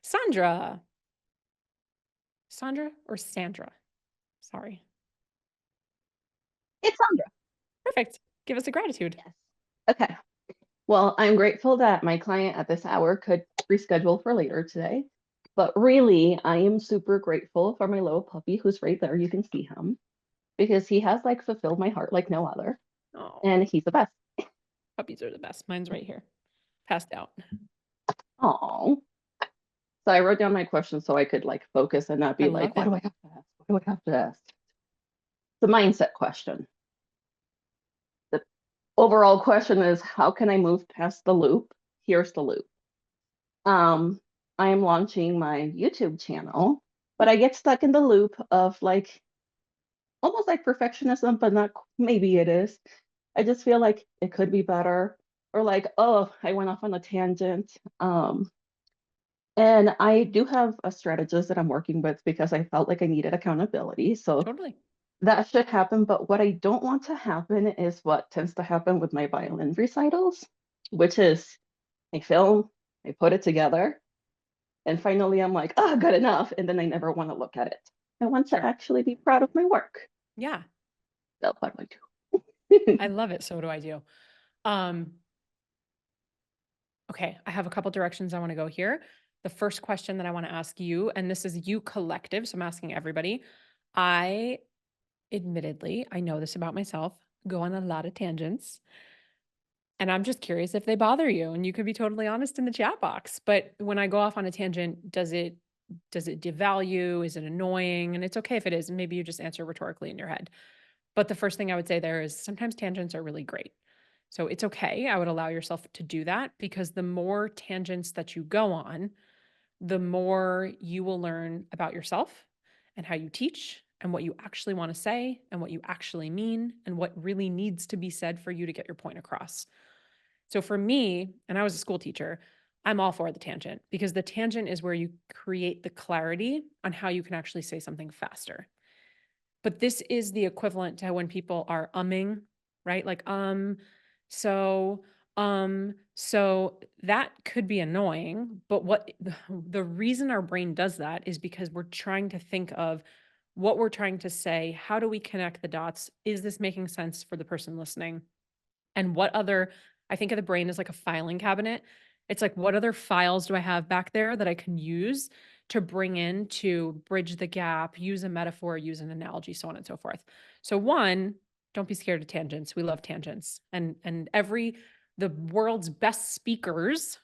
Sandra. Sandra or Sandra? Sorry. It's Sandra. Perfect. Give us a gratitude. Yes. Okay. Well, I'm grateful that my client at this hour could reschedule for later today. But really, I am super grateful for my little puppy who's right there. You can see him because he has like fulfilled my heart like no other. Oh, And he's the best. puppies are the best. Mine's right here, passed out. Oh. So I wrote down my questions so I could like focus and not I be love like, what it. do I have to ask? What do I have to ask? The mindset question. The overall question is how can I move past the loop? Here's the loop. Um, I am launching my YouTube channel, but I get stuck in the loop of like almost like perfectionism, but not maybe it is. I just feel like it could be better, or like, oh, I went off on a tangent. And I do have a strategist that I'm working with because I felt like I needed accountability. So Totally. that should happen. But what I don't want to happen is what tends to happen with my violin recitals, which is I film, I put it together, and finally I'm like, oh, good enough. And then I never want to look at it. I want to Sure. actually be proud of my work. Yeah, That's what I I do. love it. So do I do. Um, okay, I have a couple directions I want to go here. The first question that I want to ask you, and this is you collective, so I'm asking everybody. I admittedly, I know this about myself, go on a lot of tangents. And I'm just curious if they bother you, and you could be totally honest in the chat box. But when I go off on a tangent, does it devalue? Is it annoying? And it's okay if it is, and maybe you just answer rhetorically in your head. But the first thing I would say there is sometimes tangents are really great. So it's okay. I would allow yourself to do that because the more tangents that you go on, the more you will learn about yourself and how you teach and what you actually want to say and what you actually mean and what really needs to be said for you to get your point across. So for me, and I was a school teacher, I'm all for the tangent because the tangent is where you create the clarity on how you can actually say something faster. But this is the equivalent to when people are umming, right? Like, so that could be annoying. But what the reason our brain does that is because we're trying to think of what we're trying to say. How do we connect the dots? Is this making sense for the person listening? And what other, I think of the brain as like a filing cabinet. It's like, what other files do I have back there that I can use to bring in to bridge the gap, use a metaphor, use an analogy, so on and so forth. So one, don't be scared of tangents. We love tangents. And the world's best speakers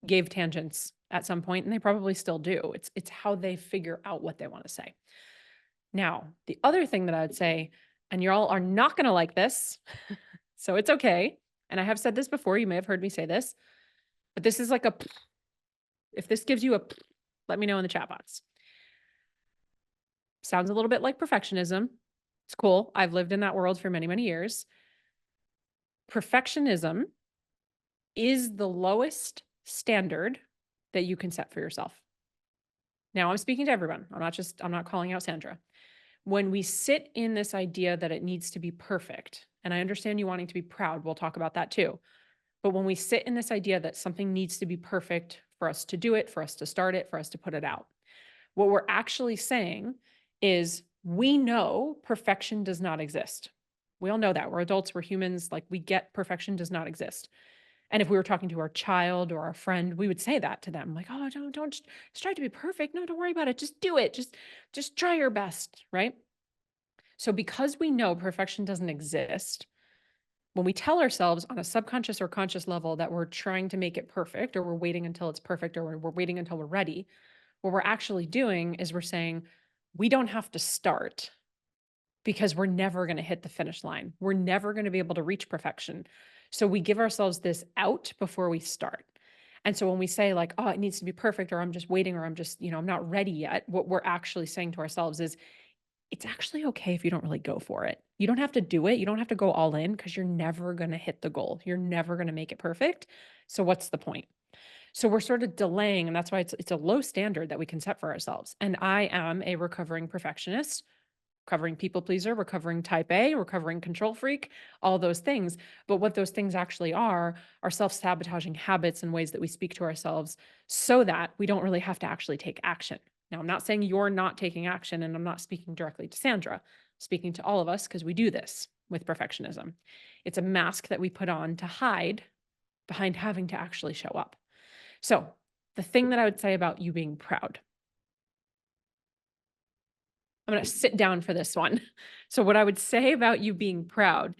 gave tangents at some point, and they probably still do. It's how they figure out what they want to say. Now, the other thing that I would say, and y'all are not going to like this, so it's okay. And I have said this before, you may have heard me say this, but this is like if this gives you a, let me know in the chat box. Sounds a little bit like perfectionism. It's cool. I've lived in that world for many, many years. Perfectionism is the lowest standard that you can set for yourself. Now I'm speaking to everyone. I'm not calling out Sandra. When we sit in this idea that it needs to be perfect, and I understand you wanting to be proud, we'll talk about that too. But when we sit in this idea that something needs to be perfect for us to do it, for us to start it, for us to put it out, what we're actually saying is we know perfection does not exist. We all know that. We're adults, we're humans, like we get perfection does not exist. And if we were talking to our child or our friend, we would say that to them, like, "Oh, don't strive to be perfect. No, don't worry about it. Just do it. Just try your best," right? So because we know perfection doesn't exist, when we tell ourselves on a subconscious or conscious level that we're trying to make it perfect, or we're waiting until it's perfect, or we're waiting until we're ready, what we're actually doing is we're saying, we don't have to start because we're never going to hit the finish line. We're never going to be able to reach perfection. So we give ourselves this out before we start. And so when we say, like, oh, it needs to be perfect, or I'm just waiting, or I'm just, I'm not ready yet, what we're actually saying to ourselves is, it's actually okay if you don't really go for it. You don't have to do it. You don't have to go all in because you're never going to hit the goal. You're never going to make it perfect. So what's the point? So we're sort of delaying, and that's why it's a low standard that we can set for ourselves. And I am a recovering perfectionist. recovering people pleaser, recovering type A, recovering control freak, all those things. But what those things actually are self-sabotaging habits and ways that we speak to ourselves so that we don't really have to actually take action. Now, I'm not saying you're not taking action, and I'm not speaking directly to Sandra, I'm speaking to all of us because we do this with perfectionism. It's a mask that we put on to hide behind having to actually show up. So the thing that I would say about you being proud, I'm going to sit down for this one. So what I would say about you being proud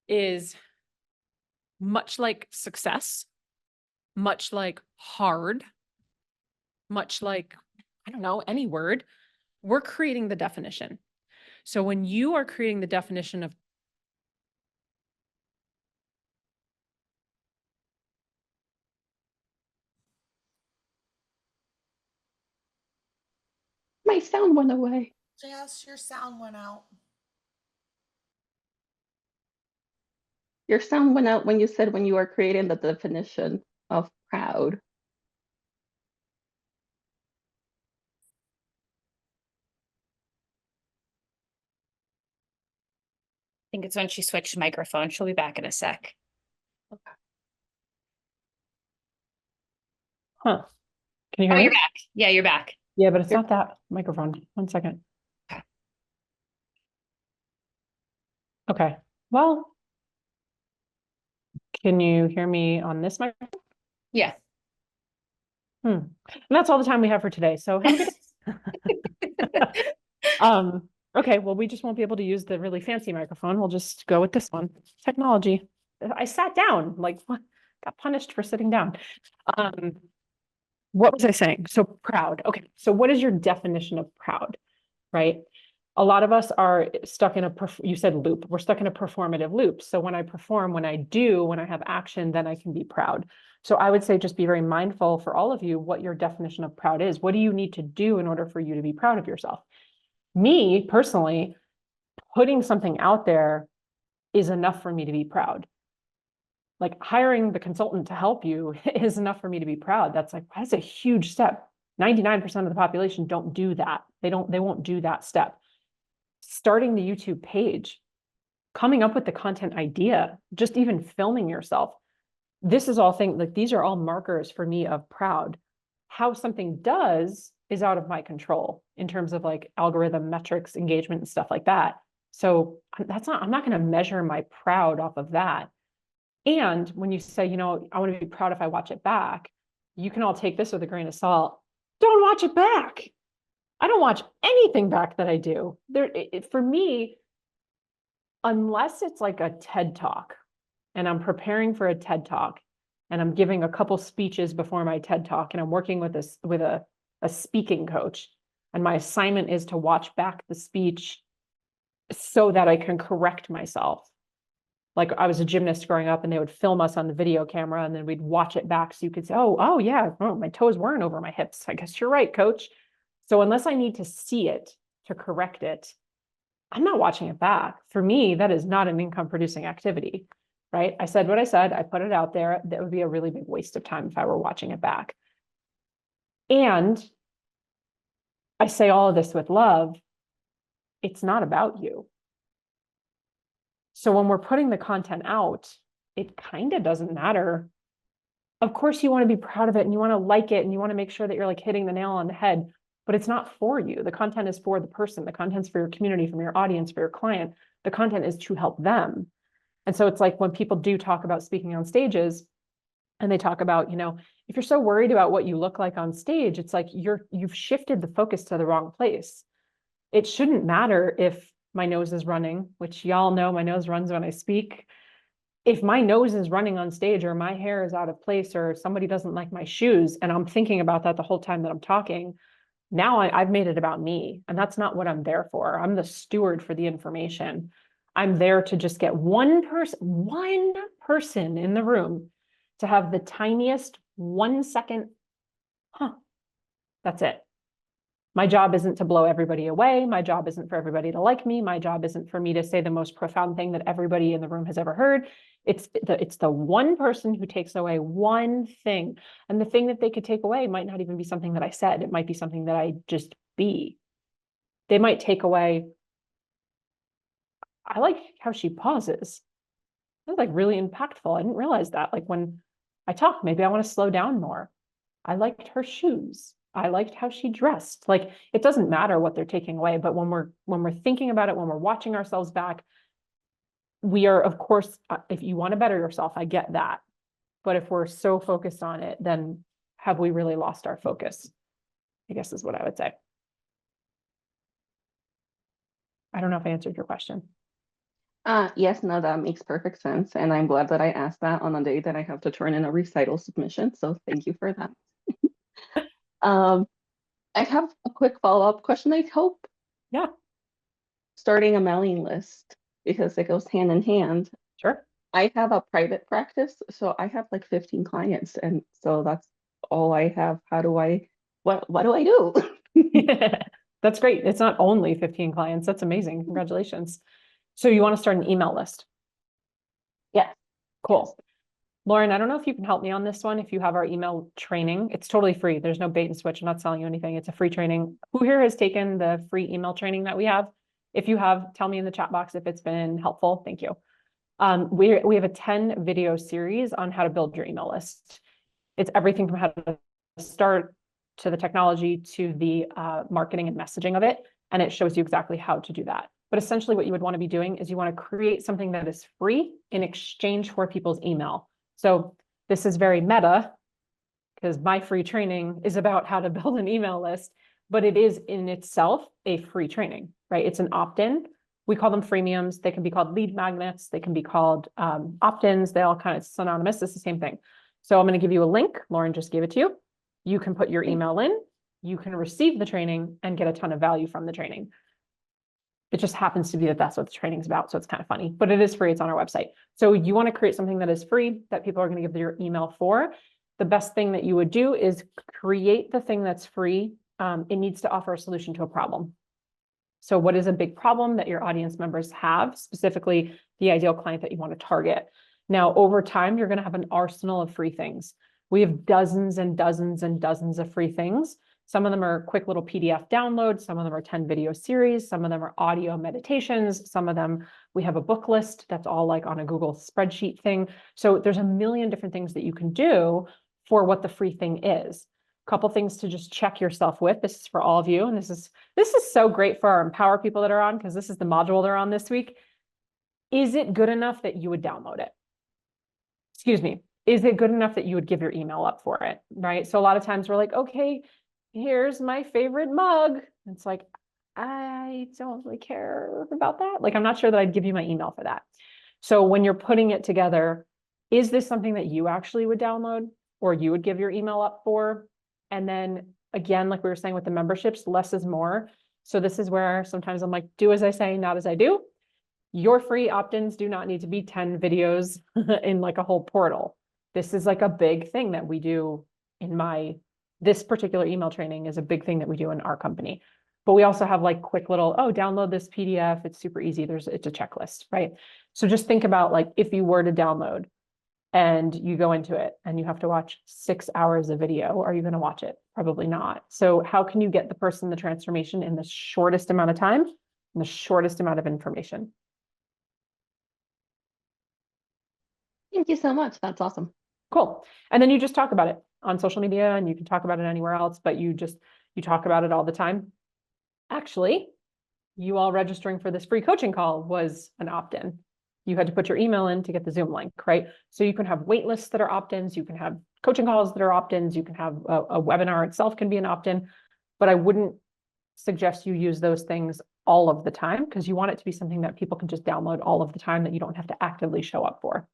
is, much like success, much like hard, much like, I don't know, any word, we're creating the definition. So when you are creating the definition of My sound went away. Jess, your sound went out. Your sound went out when you said when you are creating the definition of proud. I think it's when she switched microphone. She'll be back in a sec. Huh. Can you hear Oh, me? you're back. Yeah, you're back. Yeah, but it's not that microphone. 1 second. Okay. Well, can you hear me on this microphone? Yeah. And that's all the time we have for today. So have a good day. Okay, well, we just won't be able to use the really fancy microphone. We'll just go with this one. Technology. I sat down, like, got punished for sitting down. What was I saying? So proud. Okay, so what is your definition of proud, right? A lot of us are stuck in you said loop. We're stuck in a performative loop. So when I perform, when I do, when I have action, then I can be proud. So I would say just be very mindful for all of you what your definition of proud is. What do you need to do in order for you to be proud of yourself? Me personally, putting something out there is enough for me to be proud. Like hiring the consultant to help you is enough for me to be proud. That's a huge step. 99% of the population don't do that. They won't do that step. Starting the YouTube page, coming up with the content idea, just even filming yourself. This is all things like these are all markers for me of proud. How something does is out of my control in terms of like algorithm metrics, engagement, and stuff like that. So I'm not going to measure my proud off of that. And when you say, I want to be proud if I watch it back, you can all take this with a grain of salt. Don't watch it back. I don't watch anything back that I do. For me, unless it's like a TED Talk and I'm preparing for a TED Talk and I'm giving a couple speeches before my TED Talk and I'm working with a speaking coach, and my assignment is to watch back the speech so that I can correct myself. Like I was a gymnast growing up and they would film us on the video camera and then we'd watch it back so you could say, oh yeah, my toes weren't over my hips. I guess you're right, coach. So unless I need to see it to correct it, I'm not watching it back. For me, that is not an income producing activity, right? I said what I said, I put it out there. That would be a really big waste of time if I were watching it back. And I say all of this with love. It's not about you. So when we're putting the content out, it kind of doesn't matter. Of course, you want to be proud of it and you want to like it and you want to make sure that you're like hitting the nail on the head, but it's not for you. The content is for the person. The content's for your community, from your audience, for your client. The content is to help them. And so it's like when people do talk about speaking on stages and they talk about, if you're so worried about what you look like on stage, it's like you've shifted the focus to the wrong place. It shouldn't matter if my nose is running, which y'all know my nose runs when I speak. If my nose is running on stage or my hair is out of place or somebody doesn't like my shoes and I'm thinking about that the whole time that I'm talking, now I've made it about me. And that's not what I'm there for. I'm the steward for the information. I'm there to just get one person in the room to have the tiniest 1 second, that's it. My job isn't to blow everybody away. My job isn't for everybody to like me. My job isn't for me to say the most profound thing that everybody in the room has ever heard. It's the one person who takes away one thing. And the thing that they could take away might not even be something that I said. It might be something that I just be. They might take away, I like how she pauses. That's like really impactful. I didn't realize that. Like when I talk, maybe I want to slow down more. I liked her shoes. I liked how she dressed. Like it doesn't matter what they're taking away, but when we're thinking about it, when we're watching ourselves back, we are, of course, if you want to better yourself, I get that. But if we're so focused on it, then have we really lost our focus? I guess is what I would say. I don't know if I answered your question. Yes, no, that makes perfect sense. And I'm glad that I asked that on a day that I have to turn in a recital submission. So thank you for that. I have a quick follow-up question, I hope. Yeah. Starting a mailing list, because it goes hand in hand. Sure. I have a private practice, so I have like 15 clients, and so that's all I have. What do I do? That's great. It's not only 15 clients. That's amazing. Congratulations. So you want to start an email list? Yes. Cool. Lauren, I don't know if you can help me on this one. If you have our email training, it's totally free. There's no bait and switch. I'm not selling you anything. It's a free training. Who here has taken the free email training that we have? If you have, tell me in the chat box if it's been helpful. Thank you. We have a 10 video series on how to build your email list. It's everything from how to start to the technology to the marketing and messaging of it. And it shows you exactly how to do that. But essentially what you would want to be doing is you want to create something that is free in exchange for people's email. So this is very meta because my free training is about how to build an email list, but it is in itself a free training, right? It's an opt-in. We call them freemiums. They can be called lead magnets. They can be called opt-ins. They all kind of synonymous. It's the same thing. So I'm going to give you a link. Lauren just gave it to you. You can put your email in. You can receive the training and get a ton of value from the training. It just happens to be that that's what the training is about. So it's kind of funny, but it is free. It's on our website. So you want to create something that is free that people are going to give their email for. The best thing that you would do is create the thing that's free. It needs to offer a solution to a problem. So what is a big problem that your audience members have, specifically the ideal client that you want to target? Now, over time, you're going to have an arsenal of free things. We have dozens and dozens and dozens of free things. Some of them are quick little PDF downloads. Some of them are 10 video series. Some of them are audio meditations. Some of them, we have a book list that's all like on a Google spreadsheet thing. So there's a million different things that you can do for what the free thing is. Couple things to just check yourself with. This is for all of you. And this is so great for our Empower people that are on, because this is the module they're on this week. Is it good enough that you would download it? Excuse me. Is it good enough that you would give your email up for it? Right. So a lot of times we're like, okay, here's my favorite mug. It's like, I don't really care about that. Like, I'm not sure that I'd give you my email for that. So when you're putting it together, is this something that you actually would download or you would give your email up for? And then again, like we were saying with the memberships, less is more. So this is where sometimes I'm like, do as I say, not as I do. Your free opt-ins do not need to be 10 videos in like a whole portal. This is like a big thing that we do in this particular email training is a big thing that we do in our company. But we also have like quick little, oh, download this PDF. It's super easy. It's a checklist, right? So just think about like if you were to download and you go into it and you have to watch 6 hours of video, are you going to watch it? Probably not. So how can you get the person the transformation in the shortest amount of time and the shortest amount of information? Thank you so much. That's awesome. Cool. And then you just talk about it on social media and you can talk about it anywhere else, but you talk about it all the time. Actually, you all registering for this free coaching call was an opt-in. You had to put your email in to get the Zoom link, right? So you can have wait lists that are opt-ins. You can have coaching calls that are opt-ins. You can have a webinar itself can be an opt-in, but I wouldn't suggest you use those things all of the time because you want it to be something that people can just download all of the time that you don't have to actively show up for.